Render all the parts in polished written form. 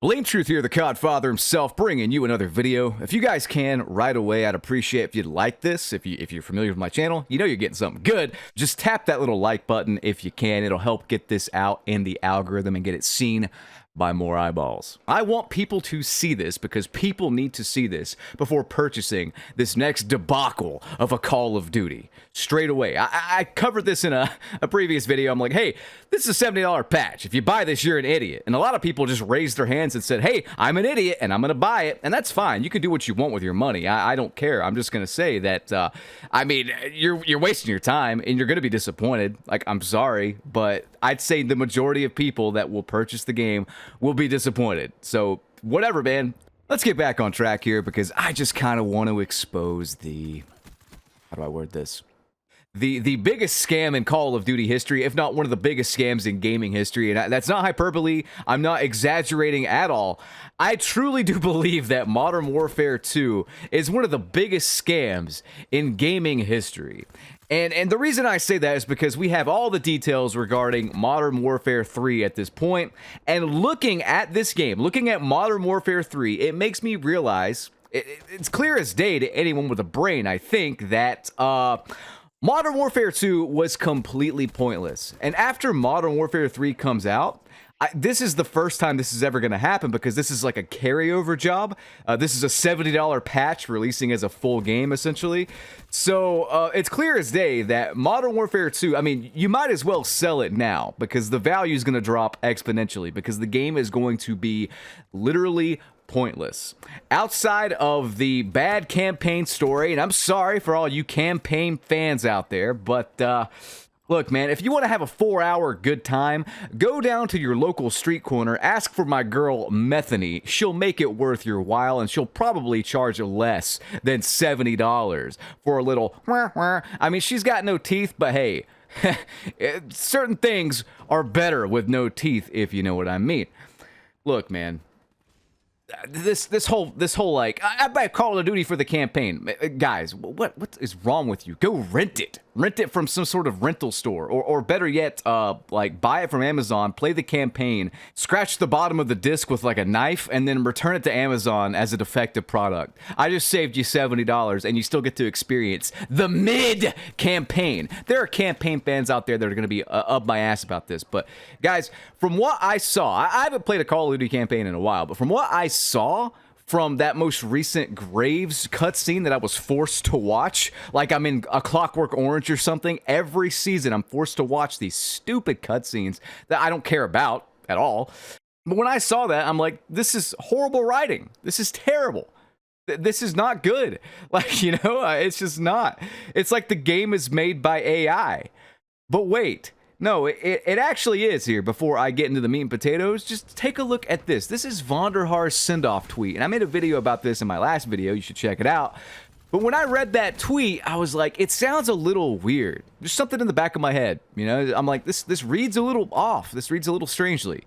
Blame Truth here, the Codfather himself, bringing you another video. If you guys can, right away, I'd appreciate if you'd like this. If you're familiar with my channel, you know you're getting something good. Just tap that little like button if you can. It'll help get this out in the algorithm and get it seen by more eyeballs. I want people to see this because people need to see this before purchasing this next debacle of a Call of Duty. Straight away. I covered this in a previous video. I'm like, hey, this is a $70 patch. If you buy this, you're an idiot. And a lot of people just raised their hands and said, hey, I'm an idiot and I'm going to buy it. And that's fine. You can do what you want with your money. I don't care. I'm just going to say that, I mean, you're wasting your time and you're going to be disappointed. Like, I'm sorry, but I'd say the majority of people that will purchase the game will be disappointed. So whatever, man. Let's get back on track here because I just kind of want to expose the, how do I word this? The biggest scam in Call of Duty history, if not one of the biggest scams in gaming history. And that's not hyperbole. I'm not exaggerating at all. I truly do believe that Modern Warfare 2 is one of the biggest scams in gaming history. And the reason I say that is because we have all the details regarding Modern Warfare 3 at this point. And looking at this game, looking at Modern Warfare 3, it makes me realize, it's clear as day to anyone with a brain, I think, that Modern Warfare 2 was completely pointless. And after Modern Warfare 3 comes out, this is the first time this is ever going to happen because this is like a carryover job. This is a $70 patch releasing as a full game, essentially. So it's clear as day that Modern Warfare 2, I mean, you might as well sell it now because the value is going to drop exponentially because the game is going to be literally pointless. Outside of the bad campaign story, and I'm sorry for all you campaign fans out there, but look, man, if you want to have a 4-hour good time, go down to your local street corner, ask for my girl Methany. She'll make it worth your while, and she'll probably charge less than $70 for a little I mean, she's got no teeth, but hey, certain things are better with no teeth, if you know what I mean. Look, man, this whole like I buy Call of Duty for the campaign. Guys, what is wrong with you? Go rent it from some sort of rental store, or better yet, like buy it from Amazon, play the campaign, scratch the bottom of the disc with like a knife, and then return it to Amazon as a defective product. I just saved you $70 and you still get to experience the mid campaign. There are campaign fans out there that are going to be up my ass about this, but guys, from what I saw, I haven't played a Call of Duty campaign in a while, but from what I saw from that most recent Graves cutscene that I was forced to watch, like I'm in A Clockwork Orange or something, every season I'm forced to watch these stupid cutscenes that I don't care about at all. But when I saw that, I'm like, this is horrible writing. This is terrible. This is not good. Like, you know, it's just not. It's like the game is made by AI. But wait. No, it actually is here. Before I get into the meat and potatoes, just take a look at this. This is Vonderhaar's send-off tweet, and I made a video about this in my last video. You should check it out. But when I read that tweet, I was like, it sounds a little weird. There's something in the back of my head, you know? I'm like, this reads a little off. This reads a little strangely.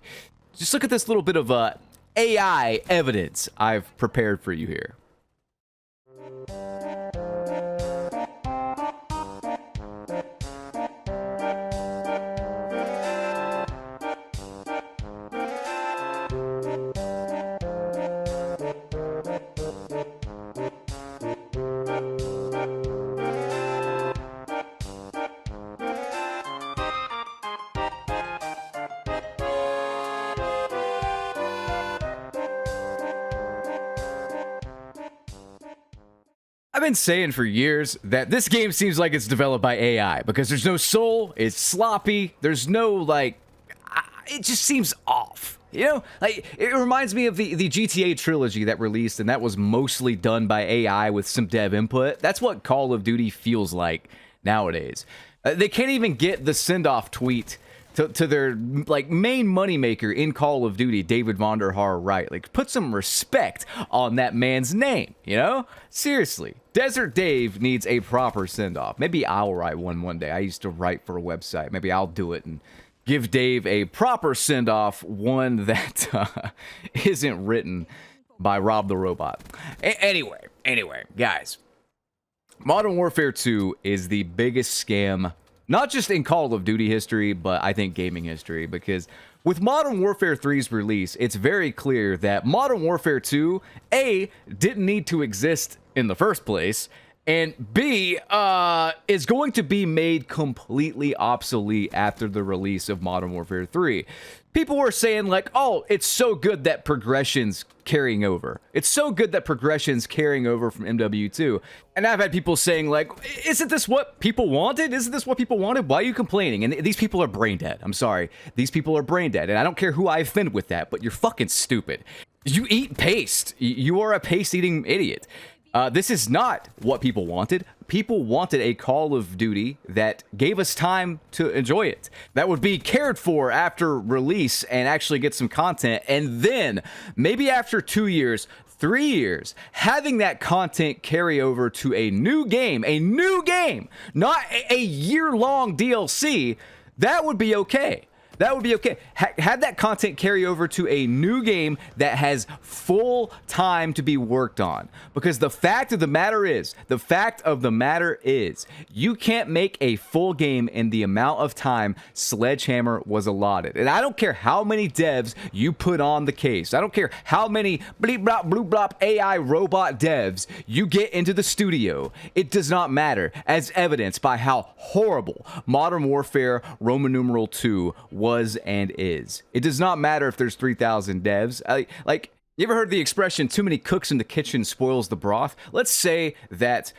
Just look at this little bit of AI evidence I've prepared for you here. I've been saying for years that this game seems like it's developed by AI because there's no soul, it's sloppy, there's no, like, it just seems off. You know, like, it reminds me of the GTA trilogy that released, and that was mostly done by AI with some dev input. That's what Call of Duty feels like nowadays. They can't even get the send-off tweet to their, like, main moneymaker in Call of Duty, David Vonderhaar, right? Like, put some respect on that man's name, you know? Seriously. Desert Dave needs a proper send-off. Maybe I'll write one day. I used to write for a website. Maybe I'll do it and give Dave a proper send-off, one that isn't written by Rob the Robot. Anyway, guys. Modern Warfare 2 is the biggest scam Not just in Call of Duty history, but I think gaming history, because with Modern Warfare 3's release, it's very clear that Modern Warfare 2, A, didn't need to exist in the first place, and B, is going to be made completely obsolete after the release of Modern Warfare 3. People were saying like, oh, it's so good that progression's carrying over. It's so good that progression's carrying over from MW2. And I've had people saying like, isn't this what people wanted? Isn't this what people wanted? Why are you complaining? And these people are brain dead. I'm sorry. These people are brain dead. And I don't care who I offend with that, but you're fucking stupid. You eat paste. You are a paste-eating idiot. This is not what people wanted. People wanted a Call of Duty that gave us time to enjoy it, that would be cared for after release and actually get some content. And then maybe after 2 years, 3 years, having that content carry over to a new game, not a year-long DLC, that would be okay. That would be okay. Have that content carry over to a new game that has full time to be worked on. Because the fact of the matter is, you can't make a full game in the amount of time Sledgehammer was allotted. And I don't care how many devs you put on the case. I don't care how many bleep blop bloop blop AI robot devs you get into the studio. It does not matter, as evidenced by how horrible Modern Warfare Roman numeral 2 was and is. It does not matter if there's 3,000 devs. Like, you ever heard the expression, too many cooks in the kitchen spoils the broth? Let's say that,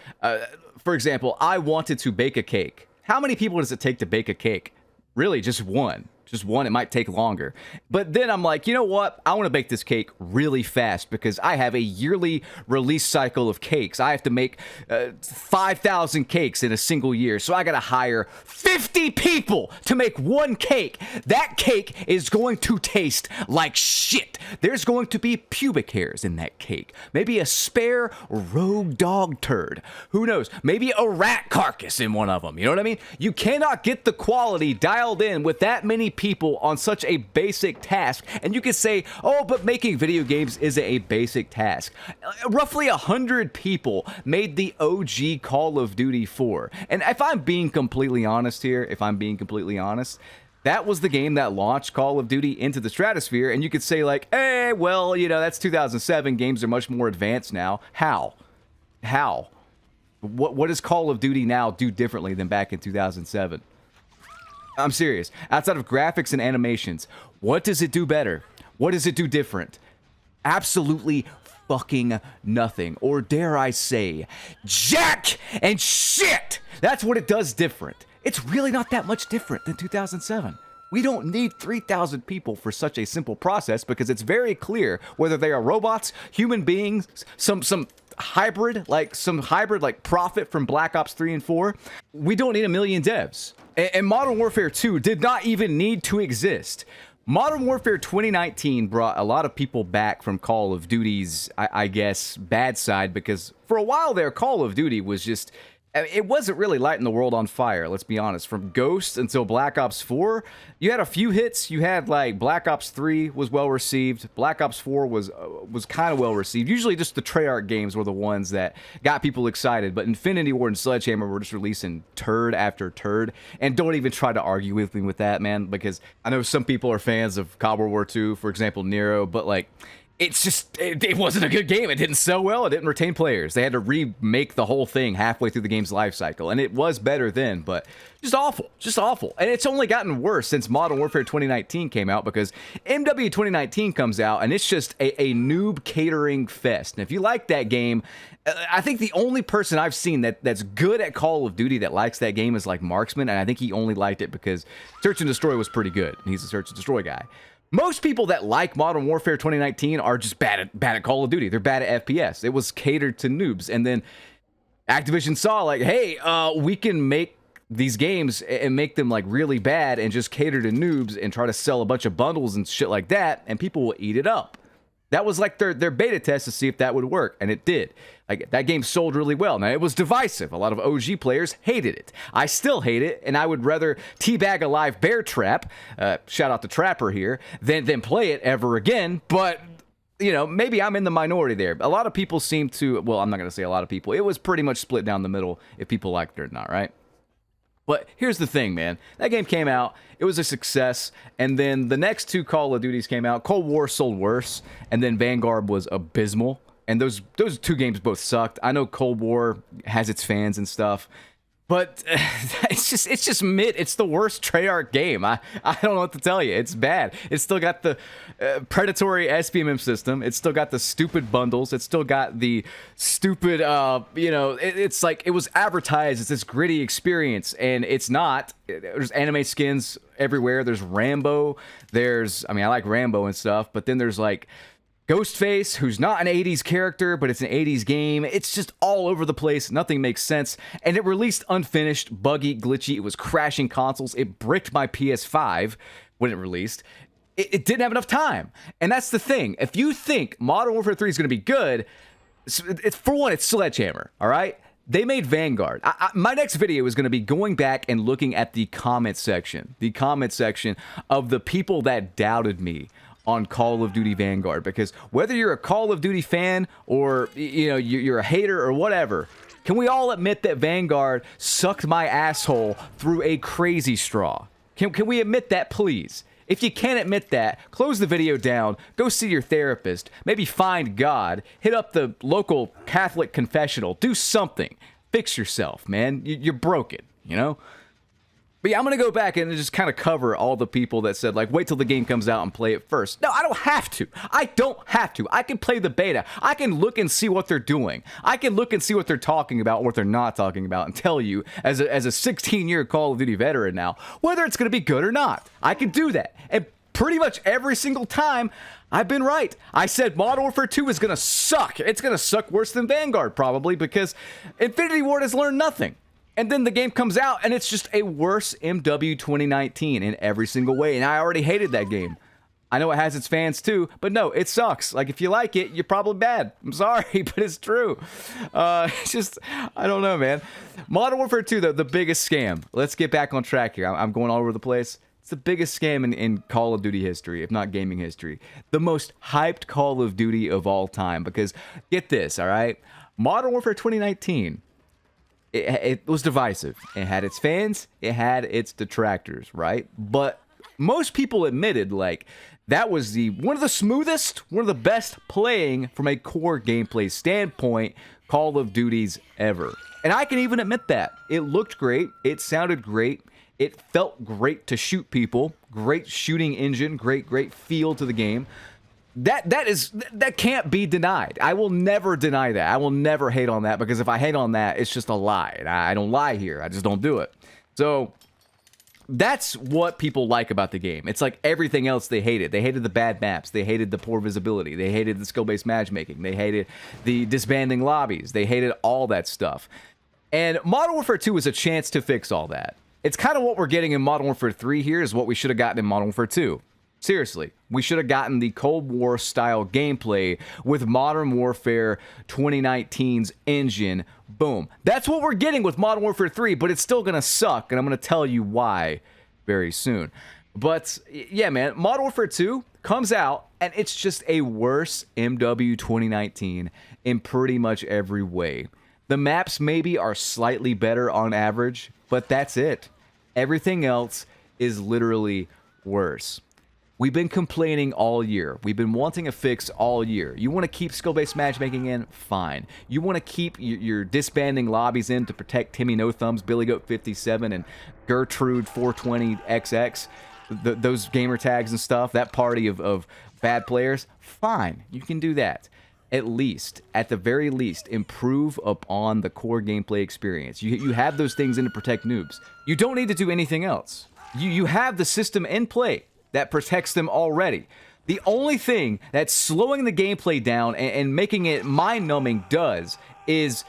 for example, I wanted to bake a cake. How many people does it take to bake a cake? Really, just one. Just one. It might take longer. But then I'm like, you know what? I want to bake this cake really fast because I have a yearly release cycle of cakes. I have to make 5,000 cakes in a single year. So I got to hire 50 people to make one cake. That cake is going to taste like shit. There's going to be pubic hairs in that cake. Maybe a spare rogue dog turd. Who knows? Maybe a rat carcass in one of them. You know what I mean? You cannot get the quality dialed in with that many people on such a basic task. And you can say, oh, but making video games is a basic task. Roughly 100 people made the OG Call of Duty 4. And if I'm being completely honest here, that was the game that launched Call of Duty into the stratosphere. And you could say like, hey, well, you know, that's 2007. Games are much more advanced now. How? What does Call of Duty now do differently than back in 2007? I'm serious. Outside of graphics and animations, what does it do better? What does it do different? Absolutely fucking nothing. Or dare I say, jack and shit! That's what it does different. It's really not that much different than 2007. We don't need 3,000 people for such a simple process because it's very clear whether they are robots, human beings, some hybrid like Prophet from Black Ops 3 and 4. We don't need a million devs. And Modern Warfare 2 did not even need to exist. Modern Warfare 2019 brought a lot of people back from Call of Duty's, I guess, bad side, because for a while there, Call of Duty was just, it wasn't really lighting the world on fire, let's be honest. From Ghost until Black Ops 4, you had a few hits. You had, like, Black Ops 3 was well-received. Black Ops 4 was kind of well-received. Usually just the Treyarch games were the ones that got people excited, but Infinity Ward and Sledgehammer were just releasing turd after turd. And don't even try to argue with me with that, man, because I know some people are fans of COD World War II, for example, Nero, but, like, it's just, it wasn't a good game. It didn't sell well. It didn't retain players. They had to remake the whole thing halfway through the game's life cycle. And it was better then, but just awful. Just awful. And it's only gotten worse since Modern Warfare 2019 came out, because MW 2019 comes out and it's just a noob catering fest. And if you like that game, I think the only person I've seen that's good at Call of Duty that likes that game is like Marksman. And I think he only liked it because Search and Destroy was pretty good. And he's a Search and Destroy guy. Most people that like Modern Warfare 2019 are just bad at Call of Duty. They're bad at FPS. It was catered to noobs. And then Activision saw like, hey, we can make these games and make them like really bad and just cater to noobs and try to sell a bunch of bundles and shit like that, and people will eat it up. That was like their beta test to see if that would work, and it did. Like, that game sold really well. Now, it was divisive. A lot of OG players hated it. I still hate it, and I would rather teabag a live bear trap, shout out to Trapper here, than play it ever again. But, you know, maybe I'm in the minority there. A lot of people seem to, well, I'm not going to say a lot of people. It was pretty much split down the middle if people liked it or not, right? But here's the thing, man. That game came out, it was a success, and then the next two Call of Duties came out. Cold War sold worse, and then Vanguard was abysmal. And those two games both sucked. I know Cold War has its fans and stuff, but it's just mid. It's the worst Treyarch game. I don't know what to tell you. It's bad. It's still got the predatory SBMM system. It's still got the stupid bundles. It's still got the stupid, it's like it was advertised as this gritty experience, and it's not. There's anime skins everywhere. There's Rambo. I like Rambo and stuff, but then there's like Ghostface, who's not an 80s character, but it's an 80s game. It's just all over the place. Nothing makes sense. And it released unfinished, buggy, glitchy. It was crashing consoles. It bricked my PS5 when it released. It didn't have enough time. And that's the thing. If you think Modern Warfare 3 is going to be good, for one, it's Sledgehammer, all right? They made Vanguard. My next video is going to be going back and looking at the comment section of the people that doubted me on Call of Duty Vanguard, because whether you're a Call of Duty fan or you're a hater or whatever, can we all admit that Vanguard sucked my asshole through a crazy straw? Can we admit that, please? If you can't admit that, close the video down, go see your therapist, maybe find God, hit up the local Catholic confessional, do something. Fix yourself, man. You're broken, you know? But yeah, I'm going to go back and just kind of cover all the people that said, like, wait till the game comes out and play it first. No, I don't have to. I don't have to. I can play the beta. I can look and see what they're doing. I can look and see what they're talking about, what they're not talking about, and tell you, as a 16-year Call of Duty veteran now, whether it's going to be good or not. I can do that. And pretty much every single time, I've been right. I said Modern Warfare 2 is going to suck. It's going to suck worse than Vanguard, probably, because Infinity Ward has learned nothing. And then the game comes out, and it's just a worse MW 2019 in every single way. And I already hated that game. I know it has its fans too, but no, it sucks. Like, if you like it, you're probably bad. I'm sorry, but it's true. It's just, I don't know, man. Modern Warfare 2, though, the biggest scam. Let's get back on track here. I'm going all over the place. It's the biggest scam in Call of Duty history, if not gaming history. The most hyped Call of Duty of all time. Because, get this, all right? Modern Warfare 2019... It was divisive. It had its fans, it had its detractors, right? But most people admitted, like, that was one of the smoothest, one of the best playing from a core gameplay standpoint Call of Duties ever. And I can even admit that. It looked great, it sounded great, it felt great to shoot people, great shooting engine, great feel to the game. That can't be denied. I will never deny that. I will never hate on that, because if I hate on that, it's just a lie. I don't lie here. I just don't do it. So that's what people like about the game. It's like everything else they hated. They hated the bad maps. They hated the poor visibility. They hated the skill-based matchmaking. They hated the disbanding lobbies. They hated all that stuff. And Modern Warfare 2 was a chance to fix all that. It's kind of what we're getting in Modern Warfare 3 here is what we should have gotten in Modern Warfare 2. Seriously, we should have gotten the Cold War style gameplay with Modern Warfare 2019's engine. Boom. That's what we're getting with Modern Warfare 3, but it's still going to suck, and I'm going to tell you why very soon. But yeah, man, Modern Warfare 2 comes out, and it's just a worse MW 2019 in pretty much every way. The maps maybe are slightly better on average, but that's it. Everything else is literally worse. We've been complaining all year. We've been wanting a fix all year. You want to keep skill-based matchmaking in? Fine. You want to keep your disbanding lobbies in to protect Timmy No Thumbs, Billy Goat 57, and Gertrude 420XX, those gamer tags and stuff, that party of bad players? Fine. You can do that. At least, at the very least, improve upon the core gameplay experience. You have those things in to protect noobs. You don't need to do anything else. You have the system in play that protects them already. The only thing that's slowing the gameplay down and making it mind-numbing is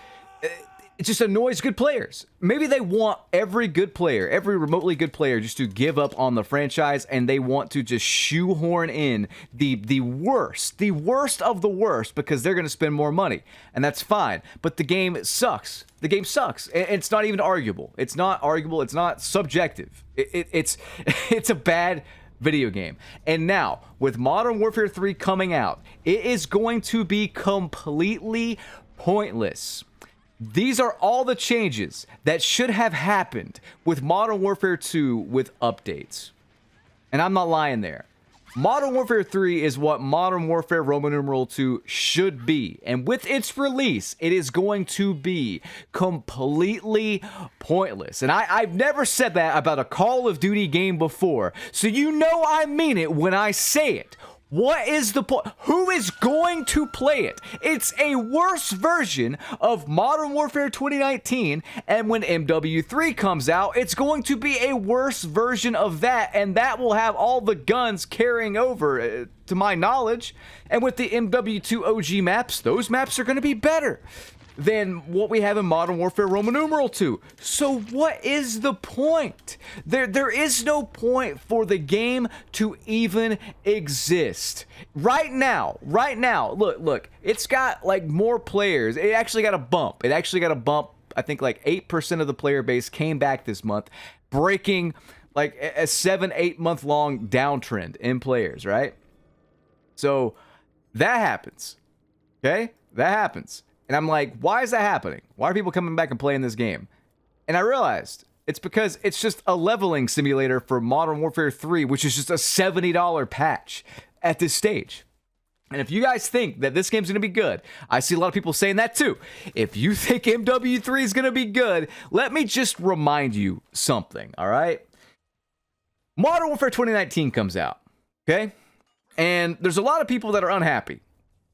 it just annoys good players. Maybe they want every good player, every remotely good player, just to give up on the franchise, and they want to just shoehorn in the worst of the worst, because they're going to spend more money, and that's fine. But the game sucks. The game sucks. It's not even arguable. It's not arguable. It's not subjective. It's a bad video game. And now, with Modern Warfare 3 coming out, it is going to be completely pointless These are all the changes that should have happened with Modern Warfare 2 with updates. And I'm not lying there. Modern Warfare 3 is what Modern Warfare Roman numeral 2 should be. And with its release, it is going to be completely pointless. And I've never said that about a Call of Duty game before. So you know I mean it when I say it. What is the point? Who is going to play it? It's a worse version of Modern Warfare 2019, and when MW3 comes out, it's going to be a worse version of that, and that will have all the guns carrying over, to my knowledge. And with the MW2 OG maps, those maps are going to be better than what we have in Modern Warfare Roman numeral 2. So what is the point? There is no point for the game to even exist. Right now, look, it's got like more players. It actually got a bump. I think like 8% of the player base came back this month, breaking like a 7-8 month long downtrend in players, right? So that happens. Okay? That happens. And I'm like, why is that happening? Why are people coming back and playing this game? And I realized it's because it's just a leveling simulator for Modern Warfare 3, which is just a $70 patch at this stage. And if you guys think that this game's going to be good, I see a lot of people saying that too. If you think MW3 is going to be good, let me just remind you something, all right? Modern Warfare 2019 comes out, okay? And there's a lot of people that are unhappy.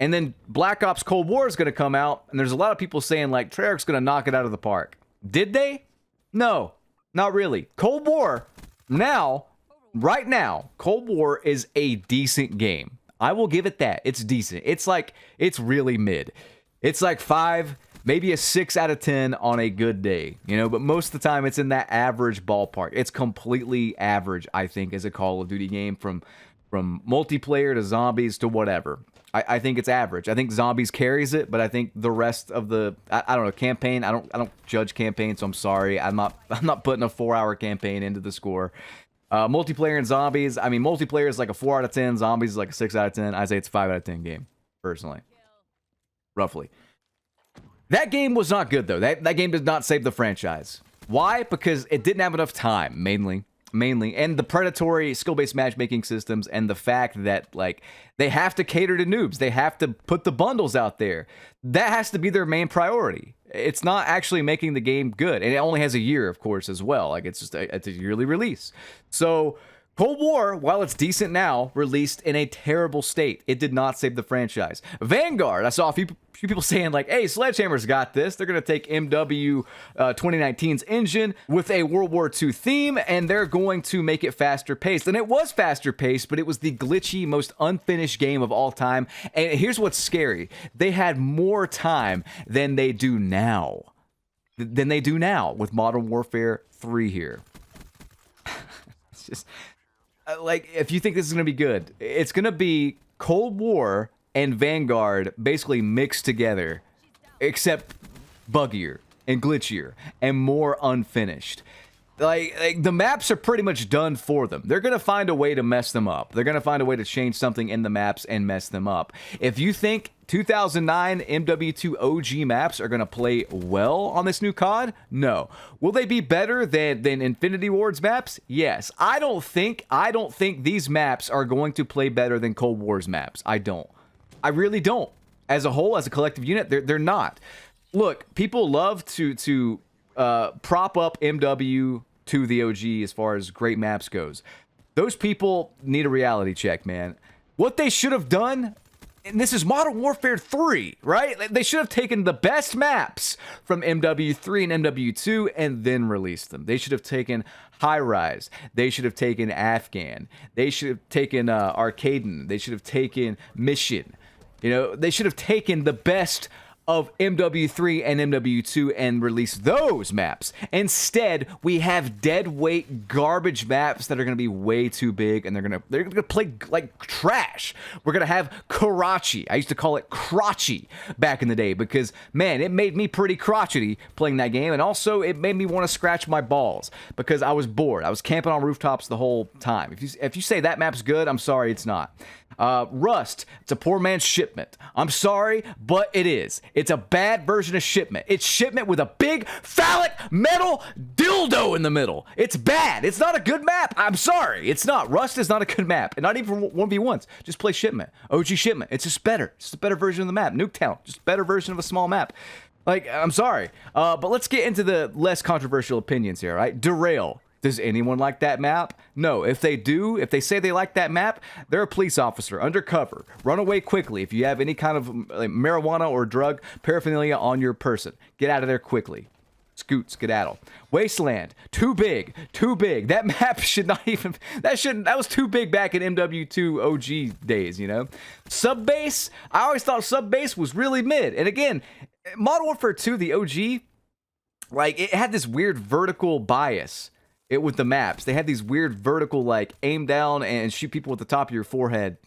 And then Black Ops Cold War is going to come out, and there's a lot of people saying, like, Treyarch's going to knock it out of the park. Did they? No, not really. Cold War, right now, Cold War is a decent game. I will give it that. It's decent. It's really mid. It's like 5, maybe a 6 out of 10 on a good day, you know, but most of the time it's in that average ballpark. It's completely average, I think, as a Call of Duty game from multiplayer to zombies to whatever. I think it's average. I think zombies carries it, but I think the rest of the I don't know, campaign. I don't judge campaign, so I'm sorry. I'm not putting a 4-hour campaign into the score. Multiplayer and zombies. I mean, multiplayer is like a 4 out of 10. Zombies is like a 6 out of 10. I say it's 5 out of 10 game, personally, roughly. That game was not good though. That game did not save the franchise. Why? Because it didn't have enough time, mainly, and the predatory skill-based matchmaking systems, and the fact that like they have to cater to noobs. They have to put the bundles out there. That has to be their main priority. It's not actually making the game good, and it only has a year, of course, as well. Like it's just it's a yearly release. So Cold War, while it's decent now, released in a terrible state. It did not save the franchise. Vanguard, I saw a few people saying like, hey, Sledgehammer's got this. They're going to take MW 2019's engine with a World War II theme, and they're going to make it faster paced. And it was faster paced, but it was the glitchy, most unfinished game of all time. And here's what's scary. They had more time than they do now. With Modern Warfare 3 here. It's just... like, if you think this is going to be good, it's going to be Cold War and Vanguard basically mixed together, except buggier and glitchier and more unfinished. Like the maps are pretty much done for them. They're going to find a way to mess them up. They're going to find a way to change something in the maps and mess them up. If you think 2009 MW2 OG maps are going to play well on this new COD, no. Will they be better than Infinity Ward's maps? Yes. I don't think these maps are going to play better than Cold War's maps. I don't. I really don't. As a whole, as a collective unit, they're not. Look, people love to prop up MW to the OG as far as great maps goes. Those people need a reality check, man. What they should have done, and this is Modern Warfare 3, right? They should have taken the best maps from MW3 and MW2 and then released them. They should have taken High Rise. They should have taken Afghan. They should have taken Arcaden. They should have taken Mission. You know, they should have taken the best of MW3 and MW2 and release those maps. Instead, we have dead weight garbage maps that are going to be way too big, and they're going to play like trash. We're going to have Karachi. I used to call it crotchy back in the day because, man, it made me pretty crotchety playing that game, and also it made me want to scratch my balls because I was bored. I was camping on rooftops the whole time. If you say that map's good, I'm sorry, it's not. Rust, it's a poor man's Shipment. I'm sorry, but it is. It's a bad version of Shipment. It's Shipment with a big phallic metal dildo in the middle. It's bad. It's not a good map. I'm sorry. It's not. Rust is not a good map. And not even for 1v1s. Just play Shipment. OG Shipment. It's just better. It's just a better version of the map. Nuketown. Just a better version of a small map. Like, I'm sorry. But let's get into the less controversial opinions here, right? Derail. Does anyone like that map? No. If they do, if they say they like that map, they're a police officer, undercover. Run away quickly if you have any kind of like, marijuana or drug paraphernalia on your person. Get out of there quickly. Scoot, skedaddle. Wasteland, too big, too big. That map should not even, that was too big back in MW2 OG days, you know? Subbase, I always thought Subbase was really mid. And again, Modern Warfare 2, the OG, like, it had this weird vertical bias with the maps. They had these weird vertical, like, aim down and shoot people at the top of your forehead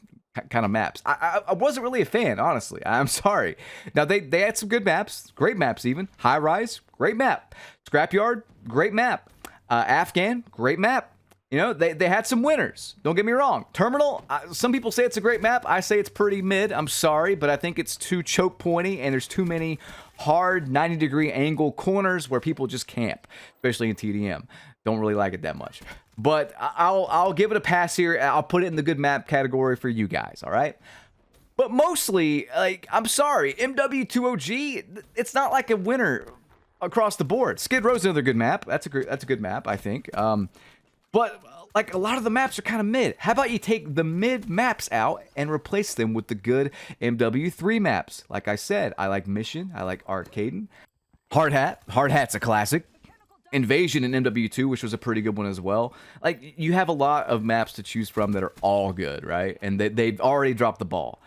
kind of maps. I wasn't really a fan, honestly. I'm sorry. Now, they had some good maps, great maps even. High Rise, great map. Scrapyard, great map. Afghan, great map. You know, they had some winners. Don't get me wrong. Terminal, some people say it's a great map. I say it's pretty mid. I'm sorry, but I think it's too choke pointy, and there's too many hard 90-degree angle corners where people just camp, especially in TDM. Don't really like it that much. But I'll give it a pass here. I'll put it in the good map category for you guys, all right? But mostly, like, I'm sorry, MW2OG, it's not like a winner across the board. Skid Row's another good map. That's a good map, I think. But like a lot of the maps are kind of mid. How about you take the mid maps out and replace them with the good MW3 maps? Like I said, I like Mission, I like Arcaden. Hard Hat's a classic. Invasion in MW2, which was a pretty good one as well. Like, you have a lot of maps to choose from that are all good, right? And they've already dropped the ball.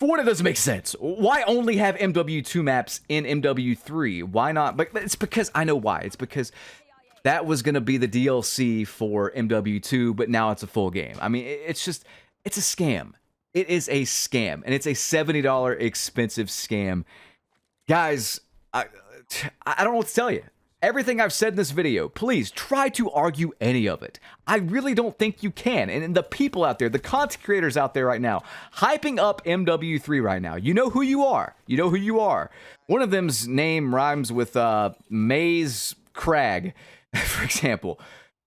For one, it doesn't make sense. Why only have MW2 maps in MW3? Why not? But it's because, I know why. It's because that was going to be the DLC for MW2, but now it's a full game. I mean, it's a scam. It is a scam, and it's a $70 expensive scam. Guys, I don't know what to tell you. Everything I've said in this video, please try to argue any of it. I really don't think you can. And the people out there, the content creators out there right now, hyping up MW3 right now, you know who you are. You know who you are. One of them's name rhymes with Maze Crag, for example.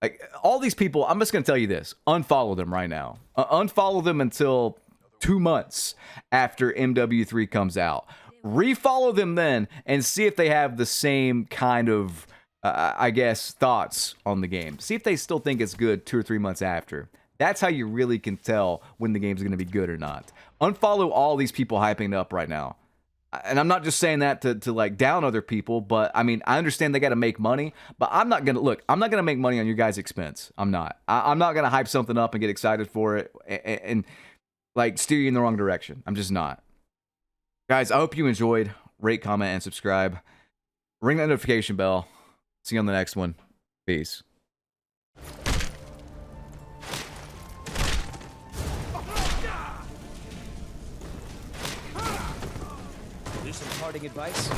Like, all these people, I'm just going to tell you this. Unfollow them right now. Unfollow them until 2 months after MW3 comes out. Refollow them then and see if they have the same kind of, I guess, thoughts on the game. See if they still think it's good 2 or 3 months after. That's how you really can tell when the game's going to be good or not. Unfollow all these people hyping it up right now. And I'm not just saying that to like down other people, but I mean, I understand they got to make money, but I'm not going to make money on your guys' expense. I'm not. I'm not going to hype something up and get excited for it and like steer you in the wrong direction. I'm just not. Guys, I hope you enjoyed. Rate, comment, and subscribe. Ring that notification bell. See you on the next one. Peace. Do some parting advice.